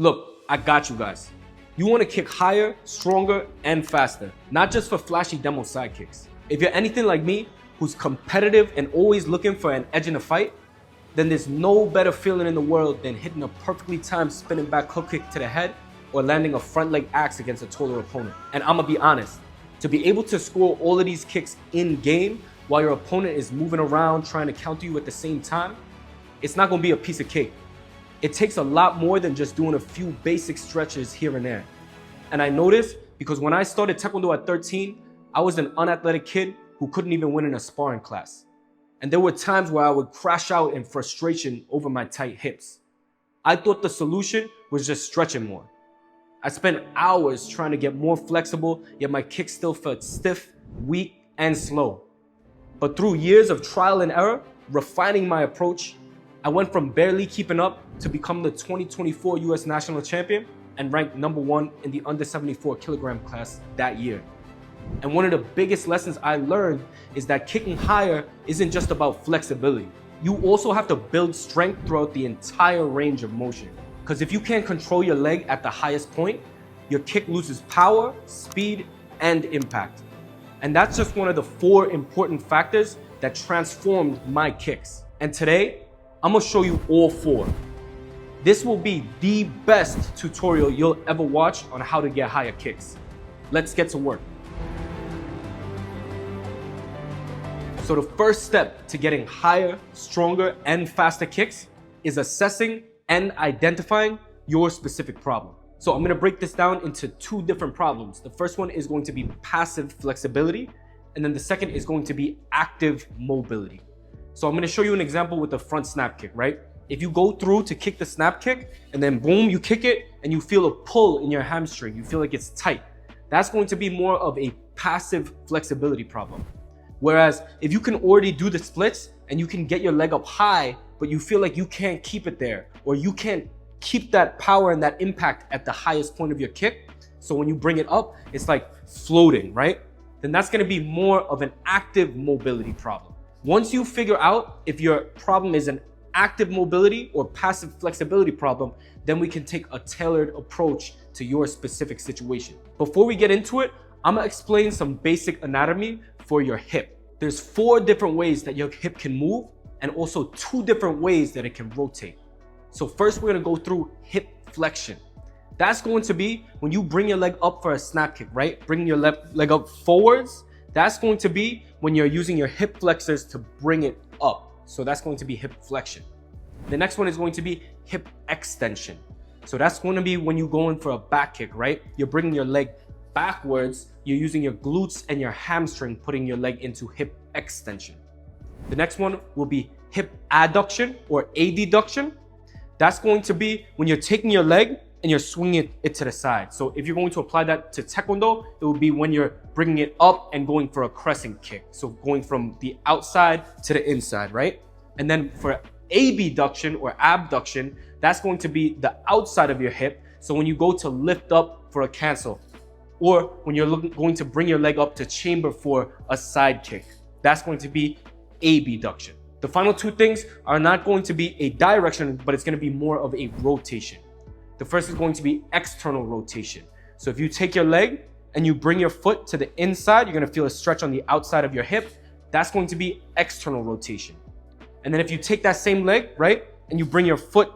Look, I got you guys. You want to kick higher, stronger, and faster, not just for flashy demo sidekicks. If you're anything like me, who's competitive and always looking for an edge in a fight, then there's no better feeling in the world than hitting a perfectly timed spinning back hook kick to the head or landing a front leg axe against a taller opponent. And I'm gonna be honest, to be able to score all of these kicks in game while your opponent is moving around trying to counter you at the same time, it's not gonna be a piece of cake. It takes a lot more than just doing a few basic stretches here and there. And I know this because when I started Taekwondo at 13, I was an unathletic kid who couldn't even win in a sparring class. And there were times where I would crash out in frustration over my tight hips. I thought the solution was just stretching more. I spent hours trying to get more flexible, yet my kicks still felt stiff, weak, and slow. But through years of trial and error, refining my approach, I went from barely keeping up to become the 2024 US National Champion and ranked #1 in the under 74 kilogram class that year. And one of the biggest lessons I learned is that kicking higher isn't just about flexibility. You also have to build strength throughout the entire range of motion. Because if you can't control your leg at the highest point, your kick loses power, speed, and impact. And that's just one of the 4 important factors that transformed my kicks. And today, I'm gonna show you all 4. This will be the best tutorial you'll ever watch on how to get higher kicks. Let's get to work. So the first step to getting higher, stronger, and faster kicks is assessing and identifying your specific problem. So I'm gonna break this down into 2 different problems. The first one is going to be passive flexibility, and then the second is going to be active mobility. So I'm gonna show you an example with the front snap kick, right? If you go through to kick the snap kick, and then boom, you kick it, and you feel a pull in your hamstring, you feel like it's tight, that's going to be more of a passive flexibility problem. Whereas if you can already do the splits and you can get your leg up high, but you feel like you can't keep it there, or you can't keep that power and that impact at the highest point of your kick, so when you bring it up, it's like floating, right? Then that's gonna be more of an active mobility problem. Once you figure out if your problem is an active mobility or passive flexibility problem, then we can take a tailored approach to your specific situation. Before we get into it, I'm gonna explain some basic anatomy for your hip. There's 4 different ways that your hip can move and also 2 different ways that it can rotate. So first we're gonna go through hip flexion. That's going to be when you bring your leg up for a snap kick, right? Bring your leg up forwards. That's going to be when you're using your hip flexors to bring it up. So that's going to be hip flexion. The next one is going to be hip extension. So that's going to be when you go in for a back kick, right? You're bringing your leg backwards, you're using your glutes and your hamstring, putting your leg into hip extension. The next one will be hip adduction or adduction. That's going to be when you're taking your leg and you're swinging it to the side. So if you're going to apply that to Taekwondo, it will be when you're bringing it up and going for a crescent kick. So going from the outside to the inside, right? And then for abduction or abduction, that's going to be the outside of your hip. So when you go to lift up for a cancel, or when you're going to bring your leg up to chamber for a side kick, that's going to be abduction. The final 2 things are not going to be a direction, but it's going to be more of a rotation. The first is going to be external rotation. So if you take your leg and you bring your foot to the inside, you're going to feel a stretch on the outside of your hip. That's going to be external rotation. And then if you take that same leg, right, and you bring your foot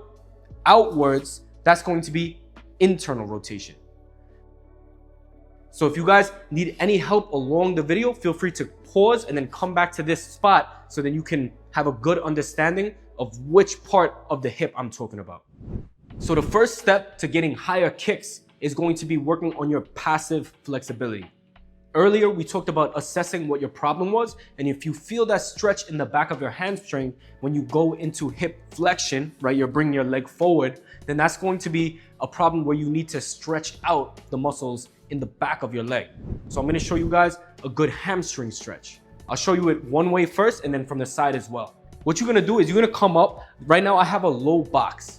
outwards, that's going to be internal rotation. So if you guys need any help along the video, feel free to pause and then come back to this spot so that you can have a good understanding of which part of the hip I'm talking about. So the first step to getting higher kicks is going to be working on your passive flexibility. Earlier, we talked about assessing what your problem was, and if you feel that stretch in the back of your hamstring when you go into hip flexion, right, you're bringing your leg forward, then that's going to be a problem where you need to stretch out the muscles in the back of your leg. So I'm gonna show you guys a good hamstring stretch. I'll show you it one way first and then from the side as well. What you're gonna do is you're gonna come up. Right now I have a low box.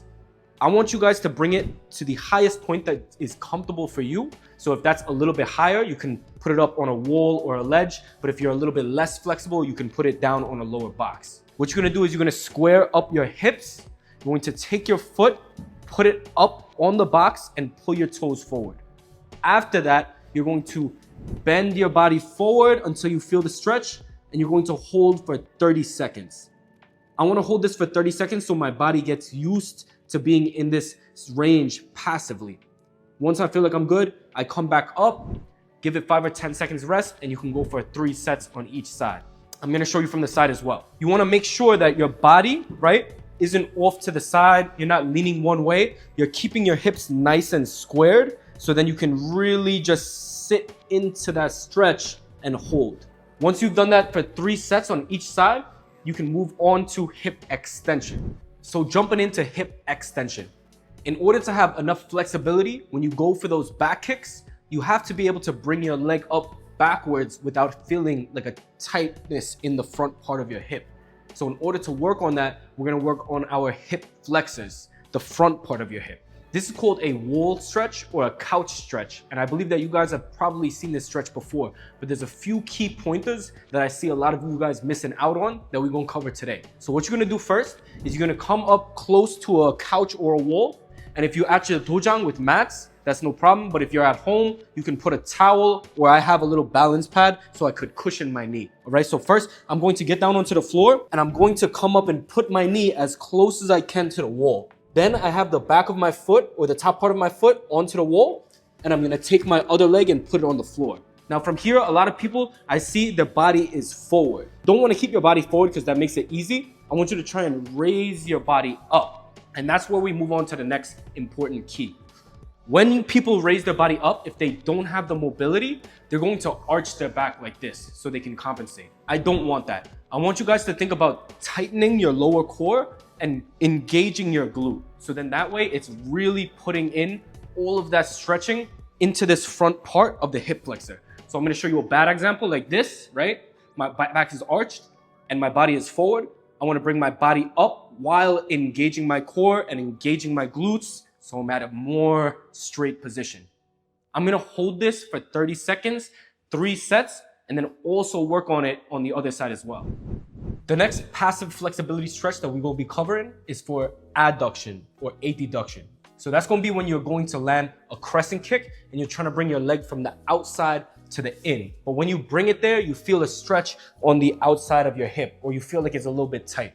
I want you guys to bring it to the highest point that is comfortable for you. So if that's a little bit higher, you can put it up on a wall or a ledge. But if you're a little bit less flexible, you can put it down on a lower box. What you're gonna do is you're gonna square up your hips. You're going to take your foot, put it up on the box and pull your toes forward. After that, you're going to bend your body forward until you feel the stretch, and you're going to hold for 30 seconds. I want to hold this for 30 seconds so my body gets used to being in this range passively. Once I feel like I'm good, I come back up, give it 5 or 10 seconds rest, and you can go for 3 sets on each side. I'm going to show you from the side as well. You want to make sure that your body, right, isn't off to the side. You're not leaning one way. You're keeping your hips nice and squared, so then you can really just sit into that stretch and hold. Once you've done that for 3 sets on each side, you can move on to hip extension. So jumping into hip extension. In order to have enough flexibility when you go for those back kicks, you have to be able to bring your leg up backwards without feeling like a tightness in the front part of your hip. So in order to work on that, we're gonna work on our hip flexors, the front part of your hip. This is called a wall stretch or a couch stretch. And I believe that you guys have probably seen this stretch before, but there's a few key pointers that I see a lot of you guys missing out on that we're gonna cover today. So what you're gonna do first is you're gonna come up close to a couch or a wall. And if you're at your dojang with mats, that's no problem. But if you're at home, you can put a towel, or I have a little balance pad so I could cushion my knee. All right, so first I'm going to get down onto the floor and I'm going to come up and put my knee as close as I can to the wall. Then I have the back of my foot or the top part of my foot onto the wall, and I'm gonna take my other leg and put it on the floor. Now from here, a lot of people, I see their body is forward. Don't wanna keep your body forward because that makes it easy. I want you to try and raise your body up. And that's where we move on to the next important key. When people raise their body up, if they don't have the mobility, they're going to arch their back like this so they can compensate. I don't want that. I want you guys to think about tightening your lower core and engaging your glute. So then that way it's really putting in all of that stretching into this front part of the hip flexor. So I'm gonna show you a bad example like this, right? My back is arched and my body is forward. I wanna bring my body up while engaging my core and engaging my glutes, so I'm at a more straight position. I'm gonna hold this for 30 seconds, 3 sets, and then also work on it on the other side as well. The next passive flexibility stretch that we will be covering is for adduction or adduction. So that's gonna be when you're going to land a crescent kick and you're trying to bring your leg from the outside to the in. But when you bring it there, you feel a stretch on the outside of your hip, or you feel like it's a little bit tight.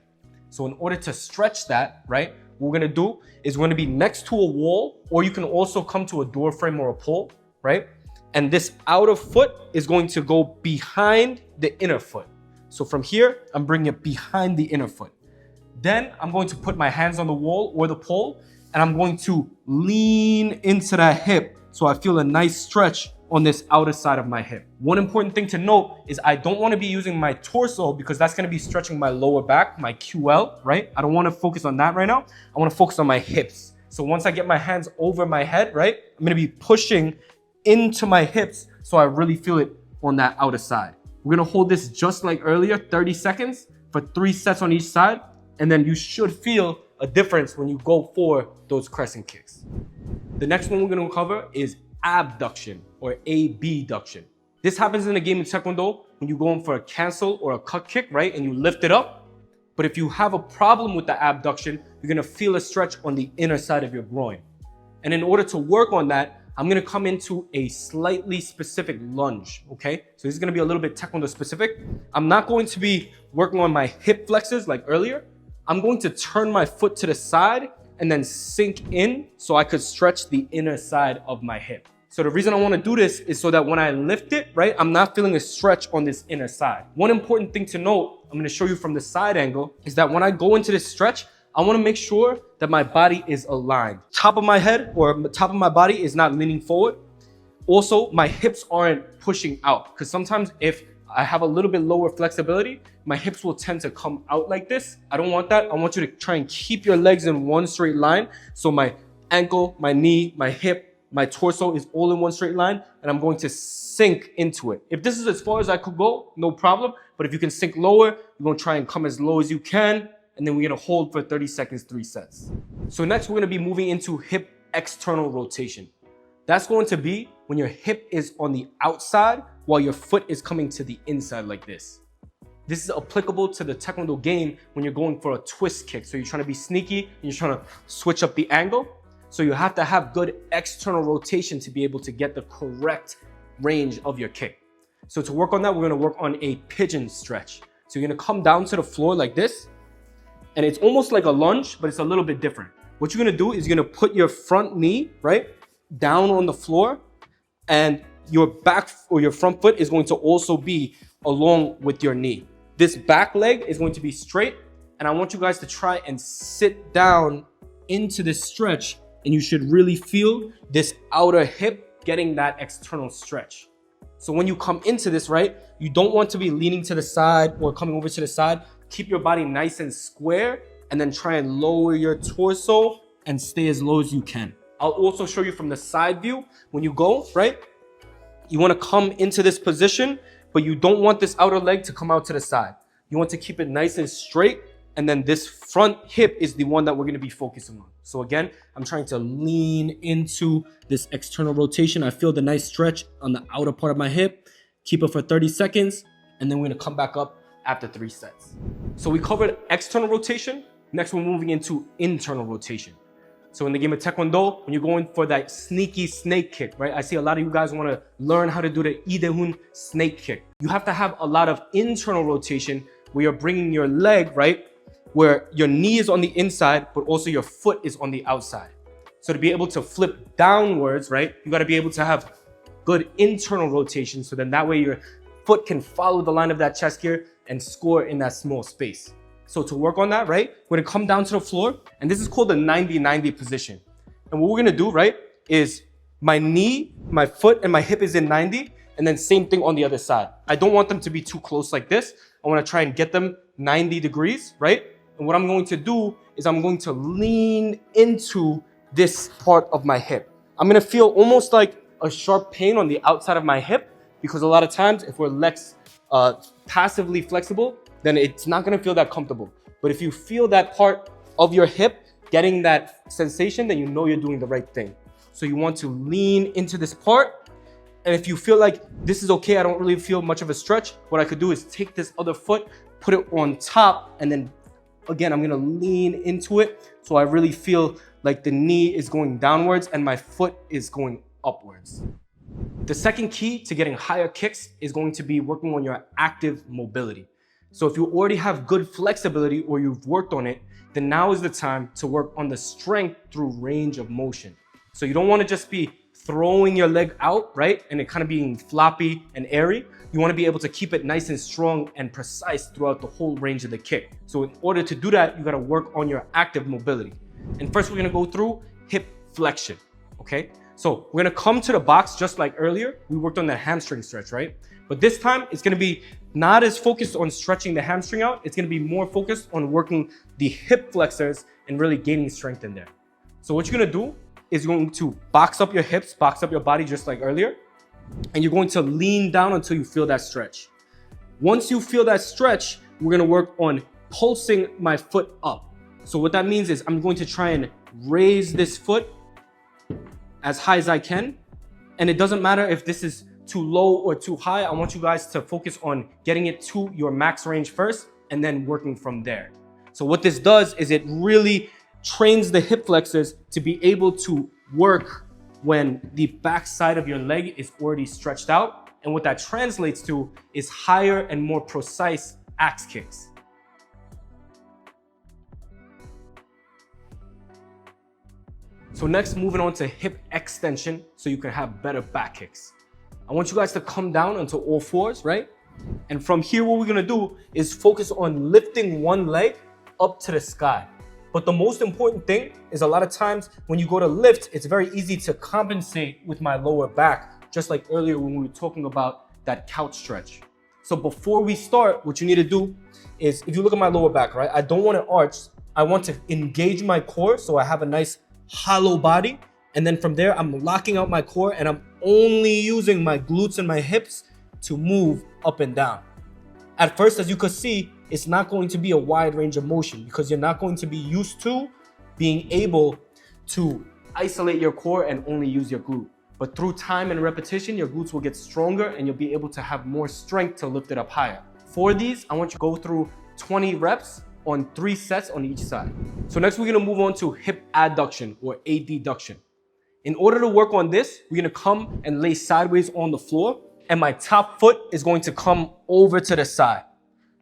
So in order to stretch that, right, what we're gonna do is we're gonna be next to a wall, or you can also come to a door frame or a pole, right? And this outer foot is going to go behind the inner foot. So from here, I'm bringing it behind the inner foot. Then I'm going to put my hands on the wall or the pole, and I'm going to lean into that hip so I feel a nice stretch on this outer side of my hip. One important thing to note is I don't want to be using my torso because that's going to be stretching my lower back, my QL, right? I don't want to focus on that right now. I want to focus on my hips. So once I get my hands over my head, right, I'm going to be pushing into my hips so I really feel it on that outer side. We're going to hold this just like earlier, 30 seconds for 3 sets on each side. And then you should feel a difference when you go for those crescent kicks. The next one we're going to cover is abduction or abduction. This happens in a game in Taekwondo when you go in for a cancel or a cut kick, right? And you lift it up. But if you have a problem with the abduction, you're gonna feel a stretch on the inner side of your groin. And in order to work on that, I'm gonna come into a slightly specific lunge, okay? So this is gonna be a little bit Taekwondo specific. I'm not going to be working on my hip flexors like earlier. I'm going to turn my foot to the side and then sink in so I could stretch the inner side of my hip. So the reason I want to do this is so that when I lift it, right, I'm not feeling a stretch on this inner side. One important thing to note, I'm going to show you from the side angle, is that when I go into this stretch, I want to make sure that my body is aligned. Top of my head or top of my body is not leaning forward. Also, my hips aren't pushing out, because sometimes if I have a little bit lower flexibility, my hips will tend to come out like this. I don't want that. I want you to try and keep your legs in one straight line. So my ankle, my knee, my hip, my torso is all in one straight line, and I'm going to sink into it. If this is as far as I could go, no problem. But if you can sink lower, you're going to try and come as low as you can, and then we're going to hold for 30 seconds, 3 sets. So next, we're going to be moving into hip external rotation. That's going to be when your hip is on the outside while your foot is coming to the inside like this. This is applicable to the Taekwondo game when you're going for a twist kick. So you're trying to be sneaky and you're trying to switch up the angle. So you have to have good external rotation to be able to get the correct range of your kick. So to work on that, we're gonna work on a pigeon stretch. So you're gonna come down to the floor like this, and it's almost like a lunge, but it's a little bit different. What you're gonna do is you're gonna put your front knee, right, down on the floor, and your back or your front foot is going to also be along with your knee. This back leg is going to be straight, and I want you guys to try and sit down into this stretch, and you should really feel this outer hip getting that external stretch. So when you come into this, right, you don't want to be leaning to the side or coming over to the side. Keep your body nice and square, and then try and lower your torso and stay as low as you can. I'll also show you from the side view. When you go, right, you want to come into this position, but you don't want this outer leg to come out to the side. You want to keep it nice and straight, and then this front hip is the one that we're going to be focusing on. So again, I'm trying to lean into this external rotation. I feel the nice stretch on the outer part of my hip. Keep it for 30 seconds, and then we're going to come back up after 3 sets. So we covered external rotation. Next, we're moving into internal rotation. So in the game of Taekwondo, when you're going for that sneaky snake kick, right? I see a lot of you guys want to learn how to do the Idehun snake kick. You have to have a lot of internal rotation where you're bringing your leg, right, where your knee is on the inside, but also your foot is on the outside. So to be able to flip downwards, right, you got to be able to have good internal rotation. So then that way your foot can follow the line of that chest gear and score in that small space. So to work on that, right, we're gonna come down to the floor, and this is called the 90-90 position. And what we're gonna do, right, is my knee, my foot, and my hip is in 90, and then same thing on the other side. I don't want them to be too close like this. I wanna try and get them 90 degrees, right? And what I'm going to do is I'm going to lean into this part of my hip. I'm gonna feel almost like a sharp pain on the outside of my hip, because a lot of times if we're less passively flexible, then it's not gonna feel that comfortable. But if you feel that part of your hip getting that sensation, then you know you're doing the right thing. So you want to lean into this part. And if you feel like this is okay, I don't really feel much of a stretch, what I could do is take this other foot, put it on top, and then again, I'm gonna lean into it. So I really feel like the knee is going downwards and my foot is going upwards. The second key to getting higher kicks is going to be working on your active mobility. So if you already have good flexibility or you've worked on it, then now is the time to work on the strength through range of motion. So you don't want to just be throwing your leg out, right? And it kind of being floppy and airy. You want to be able to keep it nice and strong and precise throughout the whole range of the kick. So in order to do that, you got to work on your active mobility. And first we're going to go through hip flexion, okay? So we're going to come to the box just like earlier. We worked on the hamstring stretch, right? But this time it's going to be not as focused on stretching the hamstring out. It's going to be more focused on working the hip flexors and really gaining strength in there. So what you're going to do is you're going to box up your hips, box up your body just like earlier. And you're going to lean down until you feel that stretch. Once you feel that stretch, we're going to work on pulsing my foot up. So what that means is I'm going to try and raise this foot as high as I can. And it doesn't matter if this is too low or too high. I want you guys to focus on getting it to your max range first and then working from there. So what this does is it really trains the hip flexors to be able to work when the back side of your leg is already stretched out. And what that translates to is higher and more precise axe kicks. So next, moving on to hip extension so you can have better back kicks. I want you guys to come down onto all fours, right? And from here, what we're gonna do is focus on lifting one leg up to the sky. But the most important thing is a lot of times when you go to lift, it's very easy to compensate with my lower back, just like earlier when we were talking about that couch stretch. So before we start, what you need to do is, if you look at my lower back, right? I don't want to arch. I want to engage my core so I have a nice hollow body. And then from there, I'm locking out my core and I'm only using my glutes and my hips to move up and down. At first, as you can see, it's not going to be a wide range of motion because you're not going to be used to being able to isolate your core and only use your glute. But through time and repetition, your glutes will get stronger and you'll be able to have more strength to lift it up higher. For these, I want you to go through 20 reps on 3 sets on each side. So next we're gonna move on to hip adduction or adduction. In order to work on this, we're gonna come and lay sideways on the floor, and my top foot is going to come over to the side.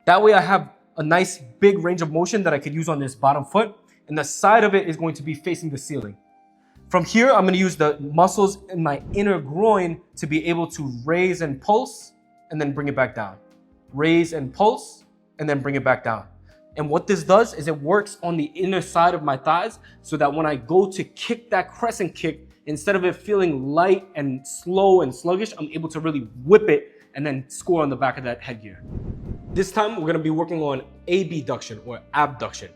That way I have a nice big range of motion that I could use on this bottom foot, and the side of it is going to be facing the ceiling. From here, I'm gonna use the muscles in my inner groin to be able to raise and pulse, and then bring it back down. Raise and pulse, and then bring it back down. And what this does is it works on the inner side of my thighs so that when I go to kick that crescent kick, instead of it feeling light and slow and sluggish, I'm able to really whip it and then score on the back of that headgear. This time, we're gonna be working on abduction or abduction.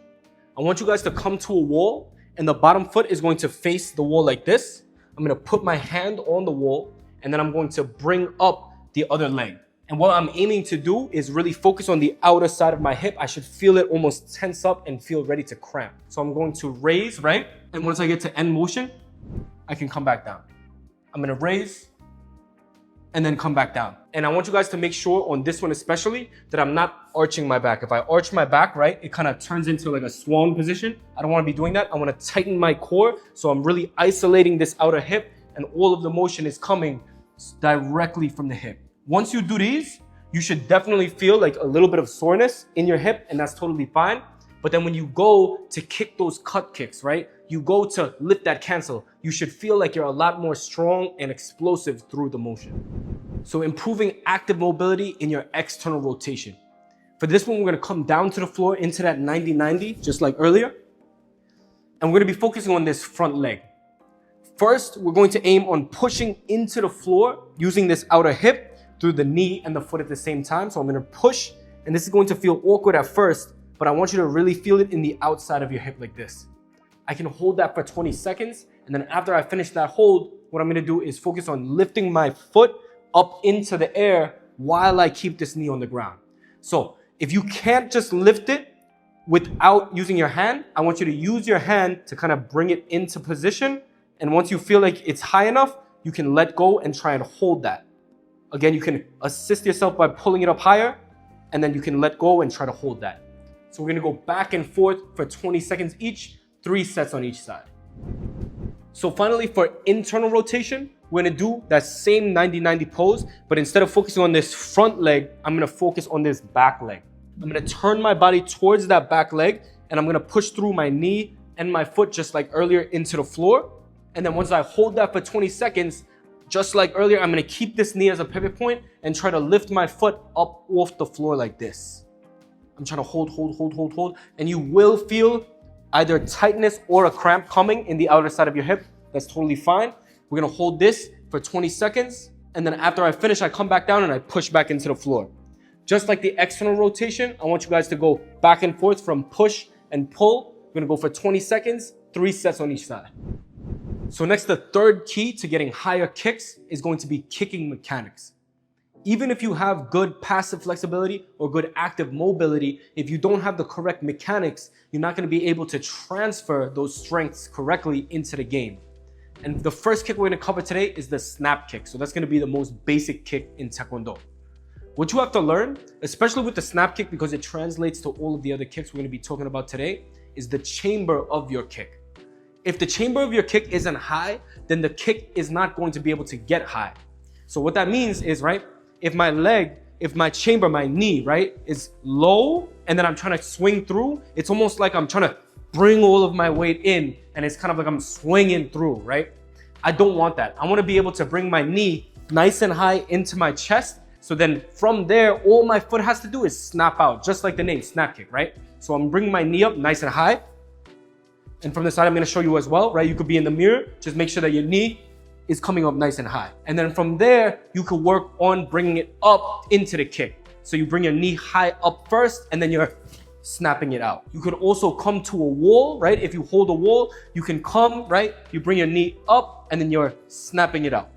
I want you guys to come to a wall, and the bottom foot is going to face the wall like this. I'm gonna put my hand on the wall, and then I'm going to bring up the other leg. And what I'm aiming to do is really focus on the outer side of my hip. I should feel it almost tense up and feel ready to cramp. So I'm going to raise, right? And once I get to end motion, I can come back down. I'm gonna raise and then come back down. And I want you guys to make sure on this one especially that I'm not arching my back. If I arch my back, right, it kind of turns into like a swan position. I don't want to be doing that. I want to tighten my core, so I'm really isolating this outer hip, and all of the motion is coming directly from the hip. Once you do these, you should definitely feel like a little bit of soreness in your hip, and that's totally fine. But then when you go to kick those cut kicks, right, you go to lift that cancel, you should feel like you're a lot more strong and explosive through the motion. So improving active mobility in your external rotation. For this one, we're gonna come down to the floor into that 90-90, just like earlier. And we're gonna be focusing on this front leg. First, we're going to aim on pushing into the floor using this outer hip through the knee and the foot at the same time. So I'm gonna push, and this is going to feel awkward at first, but I want you to really feel it in the outside of your hip like this. I can hold that for 20 seconds, and then after I finish that hold, what I'm gonna do is focus on lifting my foot up into the air while I keep this knee on the ground. So if you can't just lift it without using your hand, I want you to use your hand to kind of bring it into position. And once you feel like it's high enough, you can let go and try and hold that. Again, you can assist yourself by pulling it up higher, and then you can let go and try to hold that. So we're gonna go back and forth for 20 seconds each, 3 sets on each side. So finally, for internal rotation, we're gonna do that same 90-90 pose, but instead of focusing on this front leg, I'm gonna focus on this back leg. I'm gonna turn my body towards that back leg, and I'm gonna push through my knee and my foot just like earlier into the floor. And then once I hold that for 20 seconds, just like earlier, I'm gonna keep this knee as a pivot point and try to lift my foot up off the floor like this. I'm trying to hold, and you will feel either tightness or a cramp coming in the outer side of your hip. That's totally fine. We're gonna hold this for 20 seconds, and then after I finish, I come back down and I push back into the floor. Just like the external rotation, I want you guys to go back and forth from push and pull. We're gonna go for 20 seconds, 3 sets on each side. So next, the third key to getting higher kicks is going to be kicking mechanics. Even if you have good passive flexibility or good active mobility, if you don't have the correct mechanics, you're not going to be able to transfer those strengths correctly into the game. And the first kick we're going to cover today is the snap kick. So that's going to be the most basic kick in Taekwondo. What you have to learn, especially with the snap kick, because it translates to all of the other kicks we're going to be talking about today, is the chamber of your kick. If the chamber of your kick isn't high, then the kick is not going to be able to get high. So what that means is, right, if my chamber, my knee, right, is low, and then I'm trying to swing through, it's almost like I'm trying to bring all of my weight in, and it's kind of like I'm swinging through, right? I don't want that. I want to be able to bring my knee nice and high into my chest, so then from there, all my foot has to do is snap out, just like the name, snap kick, right? So I'm bringing my knee up nice and high, and from the side, I'm going to show you as well, right? You could be in the mirror, just make sure that your knee is coming up nice and high. And then from there, you could work on bringing it up into the kick. So you bring your knee high up first, and then you're snapping it out. You could also come to a wall, right? If you hold a wall, you can come, right? You bring your knee up, and then you're snapping it out.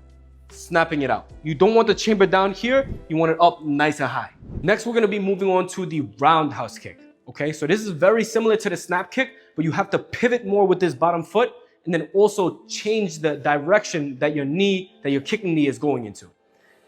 Snapping it out. You don't want the chamber down here. You want it up nice and high. Next, we're going to be moving on to the roundhouse kick. Okay, so this is very similar to the snap kick, but you have to pivot more with this bottom foot, and then also change the direction that that your kicking knee is going into.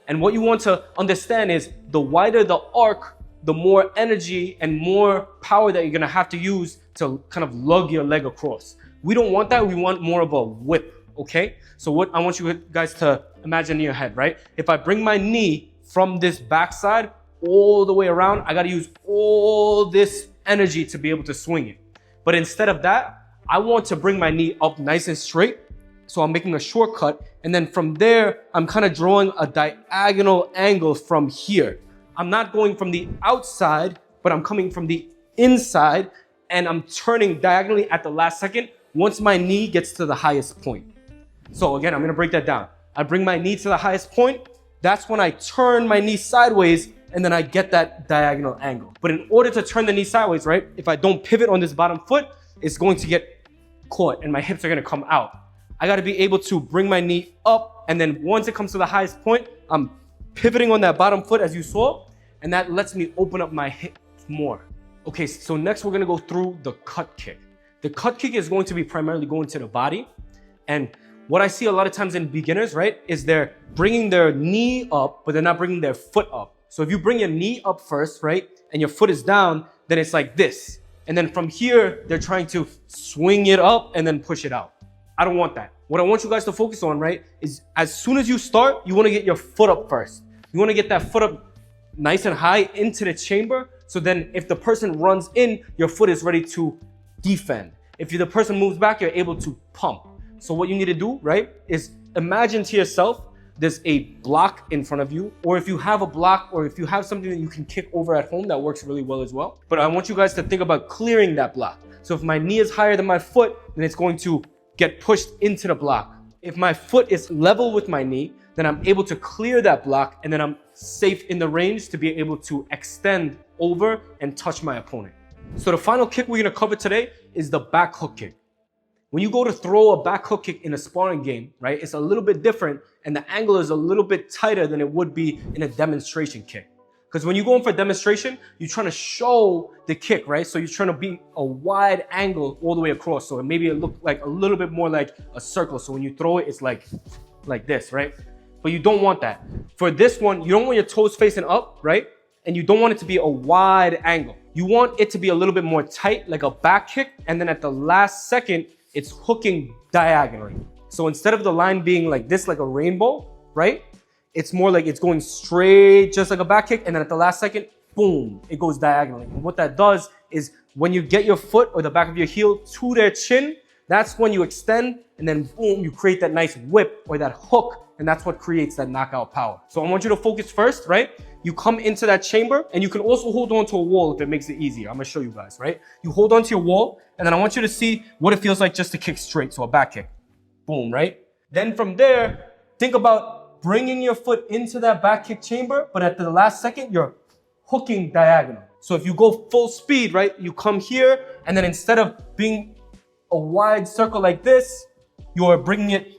And what you want to understand is the wider the arc, the more energy and more power that you're gonna have to use to kind of lug your leg across. We don't want that, we want more of a whip, okay? So what I want you guys to imagine in your head, right? If I bring my knee from this backside all the way around, I gotta use all this energy to be able to swing it. But instead of that, I want to bring my knee up nice and straight. So I'm making a shortcut. And then from there, I'm kind of drawing a diagonal angle from here. I'm not going from the outside, but I'm coming from the inside and I'm turning diagonally at the last second once my knee gets to the highest point. So again, I'm gonna break that down. I bring my knee to the highest point. That's when I turn my knee sideways and then I get that diagonal angle. But in order to turn the knee sideways, right? If I don't pivot on this bottom foot, it's going to get caught and my hips are gonna come out. I gotta be able to bring my knee up, and then once it comes to the highest point, I'm pivoting on that bottom foot as you saw, and that lets me open up my hips more. Okay, so next we're gonna go through the cut kick. The cut kick is going to be primarily going to the body, and what I see a lot of times in beginners, right, is they're bringing their knee up, but they're not bringing their foot up. So if you bring your knee up first, right, and your foot is down, then it's like this. And then from here, they're trying to swing it up and then push it out. I don't want that. What I want you guys to focus on, right, is as soon as you start, you want to get your foot up first. You want to get that foot up nice and high into the chamber. So then if the person runs in, your foot is ready to defend. If the person moves back, you're able to pump. So what you need to do, right, is imagine to yourself, there's a block in front of you, or if you have a block, or if you have something that you can kick over at home, that works really well as well. But I want you guys to think about clearing that block. So if my knee is higher than my foot, then it's going to get pushed into the block. If my foot is level with my knee, then I'm able to clear that block, and then I'm safe in the range to be able to extend over and touch my opponent. So the final kick we're gonna cover today is the back hook kick. When you go to throw a back hook kick in a sparring game, right, it's a little bit different and the angle is a little bit tighter than it would be in a demonstration kick. Because when you go in for demonstration, you're trying to show the kick, right? So you're trying to be a wide angle all the way across. So maybe it look like a little bit more like a circle. So when you throw it, it's like this, right? But you don't want that. For this one, you don't want your toes facing up, right? And you don't want it to be a wide angle. You want it to be a little bit more tight, like a back kick. And then at the last second, it's hooking diagonally. So instead of the line being like this, like a rainbow, right? It's more like it's going straight, just like a back kick. And then at the last second, boom, it goes diagonally. And what that does is when you get your foot or the back of your heel to their chin, that's when you extend and then boom, you create that nice whip or that hook. And that's what creates that knockout power. So I want you to focus first, right? You come into that chamber and you can also hold on to a wall if it makes it easier. I'm gonna show you guys, right? You hold on to your wall and then I want you to see what it feels like just to kick straight. So a back kick, boom, right? Then from there, think about bringing your foot into that back kick chamber, but at the last second, you're hooking diagonal. So if you go full speed, right? You come here and then instead of being a wide circle like this, you're bringing it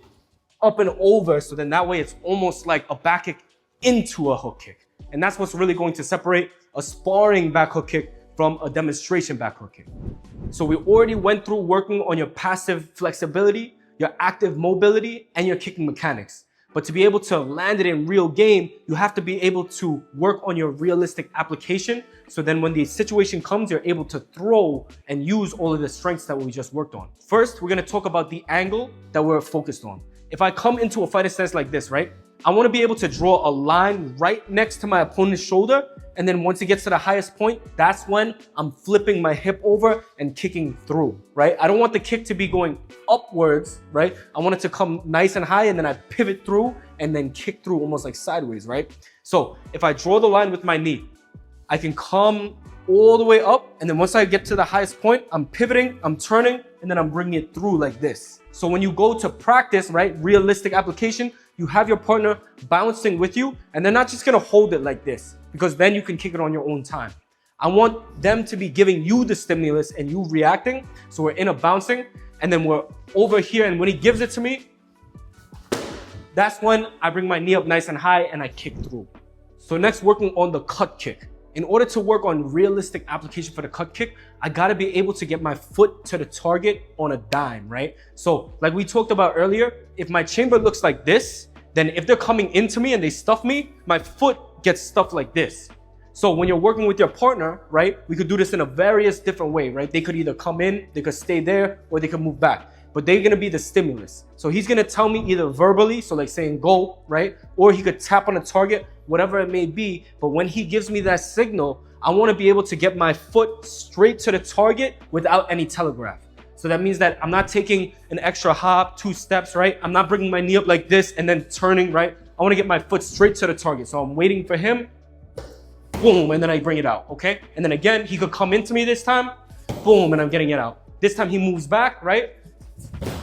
up and over, so then that way it's almost like a back kick into a hook kick. And that's what's really going to separate a sparring back hook kick from a demonstration back hook kick. So we already went through working on your passive flexibility, your active mobility, and your kicking mechanics. But to be able to land it in real game, you have to be able to work on your realistic application. So then when the situation comes, you're able to throw and use all of the strengths that we just worked on. First, we're gonna talk about the angle that we're focused on. If I come into a fighting stance like this, right? I want to be able to draw a line right next to my opponent's shoulder. And then once it gets to the highest point, that's when I'm flipping my hip over and kicking through, right? I don't want the kick to be going upwards, right? I want it to come nice and high and then I pivot through and then kick through almost like sideways, right? So if I draw the line with my knee, I can come all the way up. And then once I get to the highest point, I'm pivoting, I'm turning, and then I'm bringing it through like this. So when you go to practice, right, realistic application, you have your partner bouncing with you and they're not just gonna hold it like this because then you can kick it on your own time. I want them to be giving you the stimulus and you reacting. So we're in a bouncing and then we're over here and when he gives it to me, that's when I bring my knee up nice and high and I kick through. So next, working on the cut kick. In order to work on realistic application for the cut kick, I gotta be able to get my foot to the target on a dime, right? So like we talked about earlier, if my chamber looks like this, then if they're coming into me and they stuff me, my foot gets stuffed like this. So when you're working with your partner, right, we could do this in a various different way, right? They could either come in, they could stay there, or they could move back. But they're gonna be the stimulus. So he's gonna tell me either verbally, so like saying go, right? Or he could tap on a target, whatever it may be. But when he gives me that signal, I wanna be able to get my foot straight to the target without any telegraph. So that means that I'm not taking an extra hop, 2 steps, right? I'm not bringing my knee up like this and then turning, right? I wanna get my foot straight to the target. So I'm waiting for him, boom, and then I bring it out, okay? And then again, he could come into me this time, boom, and I'm getting it out. This time he moves back, right?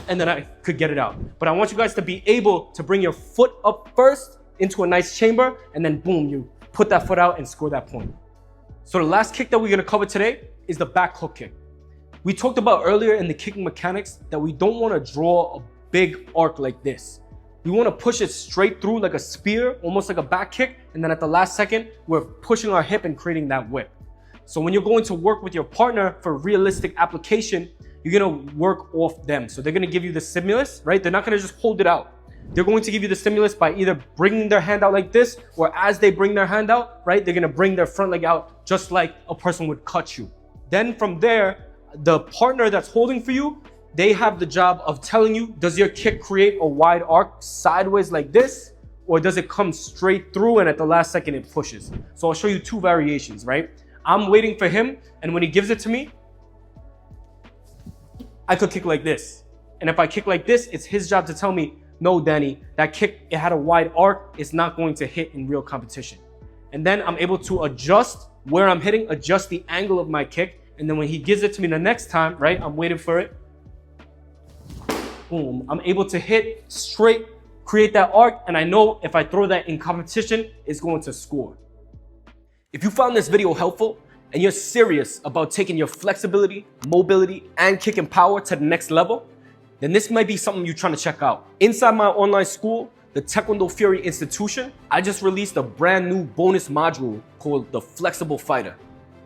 And then I could get it out. But I want you guys to be able to bring your foot up first into a nice chamber, and then boom, you put that foot out and score that point. So the last kick that we're gonna cover today is the back hook kick. We talked about earlier in the kicking mechanics that we don't wanna draw a big arc like this. We wanna push it straight through like a spear, almost like a back kick, and then at the last second, we're pushing our hip and creating that whip. So when you're going to work with your partner for realistic application, you're gonna work off them. So they're gonna give you the stimulus, right? They're not gonna just hold it out. They're going to give you the stimulus by either bringing their hand out like this, or as they bring their hand out, right? They're gonna bring their front leg out just like a person would cut you. Then from there, the partner that's holding for you, they have the job of telling you, does your kick create a wide arc sideways like this? Or does it come straight through and at the last second it pushes? So I'll show you 2 variations, right? I'm waiting for him, and when he gives it to me, I could kick like this. And if I kick like this, it's his job to tell me, no, Danny, that kick, it had a wide arc. It's not going to hit in real competition. And then I'm able to adjust where I'm hitting, adjust the angle of my kick. And then when he gives it to me the next time, right, I'm waiting for it. Boom, I'm able to hit straight, create that arc. And I know if I throw that in competition, it's going to score. If you found this video helpful, and you're serious about taking your flexibility, mobility, and kicking power to the next level, then this might be something you're trying to check out. Inside my online school, the Taekwondo Fury Institution, I just released a brand new bonus module called the Flexible Fighter.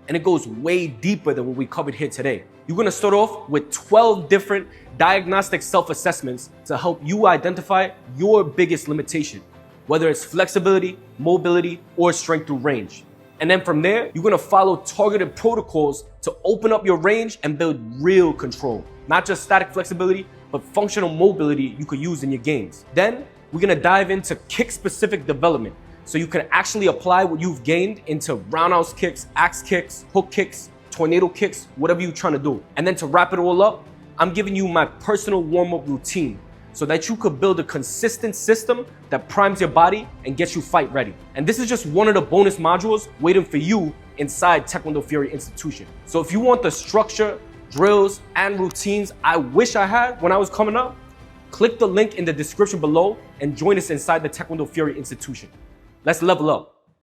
And it goes way deeper than what we covered here today. You're gonna start off with 12 different diagnostic self-assessments to help you identify your biggest limitation, whether it's flexibility, mobility, or strength through range. And then from there, you're gonna follow targeted protocols to open up your range and build real control. Not just static flexibility, but functional mobility you could use in your games. Then, we're gonna dive into kick-specific development, so you can actually apply what you've gained into roundhouse kicks, axe kicks, hook kicks, tornado kicks, whatever you're trying to do. And then to wrap it all up, I'm giving you my personal warm-up routine, so that you could build a consistent system that primes your body and gets you fight ready. And this is just one of the bonus modules waiting for you inside Taekwondo Fury Institution. So if you want the structure, drills, and routines I wish I had when I was coming up, click the link in the description below and join us inside the Taekwondo Fury Institution. Let's level up.